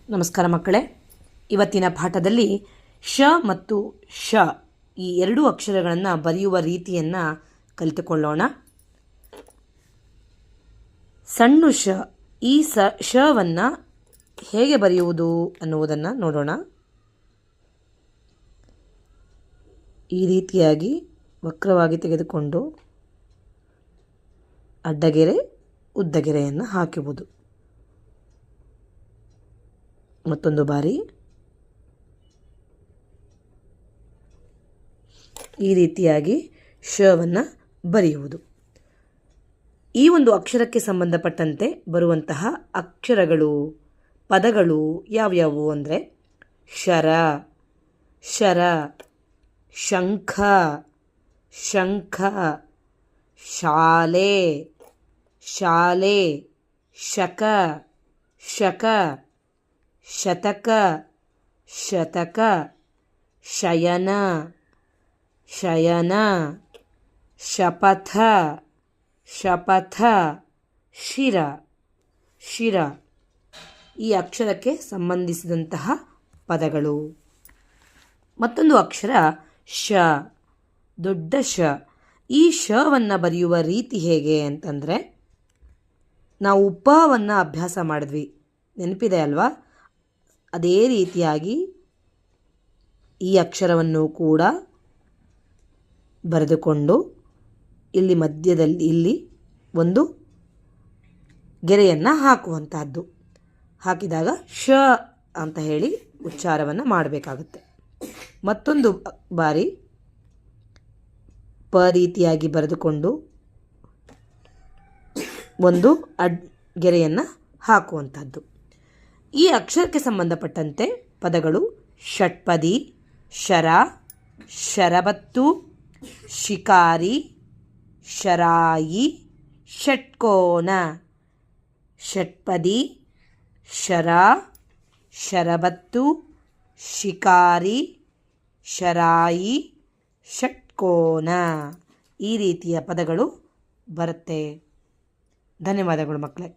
ನಮಸ್ಕಾರ ಮಕ್ಕಳೇ. ಇವತ್ತಿನ ಪಾಠದಲ್ಲಿ ಶ ಮತ್ತು ಶ ಈ ಎರಡೂ ಅಕ್ಷರಗಳನ್ನು ಬರೆಯುವ ರೀತಿಯನ್ನು ಕಲಿತುಕೊಳ್ಳೋಣ. ಸಣ್ಣ ಶ, ಈ ಶವನ್ನು ಹೇಗೆ ಬರೆಯುವುದು ಅನ್ನುವುದನ್ನು ನೋಡೋಣ. ಈ ರೀತಿಯಾಗಿ ವಕ್ರವಾಗಿ ತೆಗೆದುಕೊಂಡು ಅಡ್ಡಗೆರೆ ಉದ್ದಗೆರೆಯನ್ನು ಹಾಕುವುದು. ಮತ್ತೊಂದು ಬಾರಿ ಈ ರೀತಿಯಾಗಿ ಶವನ್ನು ಬರೆಯುವುದು. ಈ ಒಂದು ಅಕ್ಷರಕ್ಕೆ ಸಂಬಂಧಪಟ್ಟಂತೆ ಬರುವಂತಹ ಅಕ್ಷರಗಳು, ಪದಗಳು ಯಾವ್ಯಾವು ಅಂದರೆ ಶರ, ಶರ, ಶಂಖ, ಶಂಖ, ಶಾಲೆ, ಶಾಲೆ, ಶಕ, ಶಕ, ಶತಕ, ಶತಕ, ಶಯನ, ಶಯನ, ಶಪಥ, ಶಪಥ, ಶಿರ, ಶಿರ ಈ ಅಕ್ಷರಕ್ಕೆ ಸಂಬಂಧಿಸಿದಂತಹ ಪದಗಳು. ಮತ್ತೊಂದು ಅಕ್ಷರ ಶ, ದೊಡ್ಡ ಶ. ಈ ಶವನ್ನು ಬರೆಯುವ ರೀತಿ ಹೇಗೆ ಅಂತಂದರೆ, ನಾವು ಪವನ್ನು ಅಭ್ಯಾಸ ಮಾಡಿದ್ವಿ, ನೆನಪಿದೆ ಅಲ್ವಾ? ಅದೇ ರೀತಿಯಾಗಿ ಈ ಅಕ್ಷರವನ್ನು ಕೂಡ ಬರೆದುಕೊಂಡು ಇಲ್ಲಿ ಮಧ್ಯದಲ್ಲಿ ಇಲ್ಲಿ ಒಂದು ಗೆರೆಯನ್ನು ಹಾಕುವಂತಹದ್ದು. ಹಾಕಿದಾಗ ಶ ಅಂತ ಹೇಳಿ ಉಚ್ಚಾರವನ್ನು ಮಾಡಬೇಕಾಗುತ್ತೆ. ಮತ್ತೊಂದು ಬಾರಿ ಪ ರೀತಿಯಾಗಿ ಬರೆದುಕೊಂಡು ಒಂದು ಗೆರೆಯನ್ನು ಹಾಕುವಂಥದ್ದು. ಈ ಅಕ್ಷರಕ್ಕೆ ಸಂಬಂಧಪಟ್ಟಂತೆ ಪದಗಳು ಷಟ್ಪದಿ, ಶರ, ಶರಬತ್ತು, ಶಿಕಾರಿ, ಶರಾಯಿ, ಷಟ್ಕೋನ. ಷಟ್ಪದಿ, ಶರ, ಶರಬತ್ತು, ಶಿಕಾರಿ, ಶರಾಯಿ, ಷಟ್ಕೋನ ಈ ರೀತಿಯ ಪದಗಳು ಬರುತ್ತೆ. ಧನ್ಯವಾದಗಳು ಮಕ್ಕಳೇ.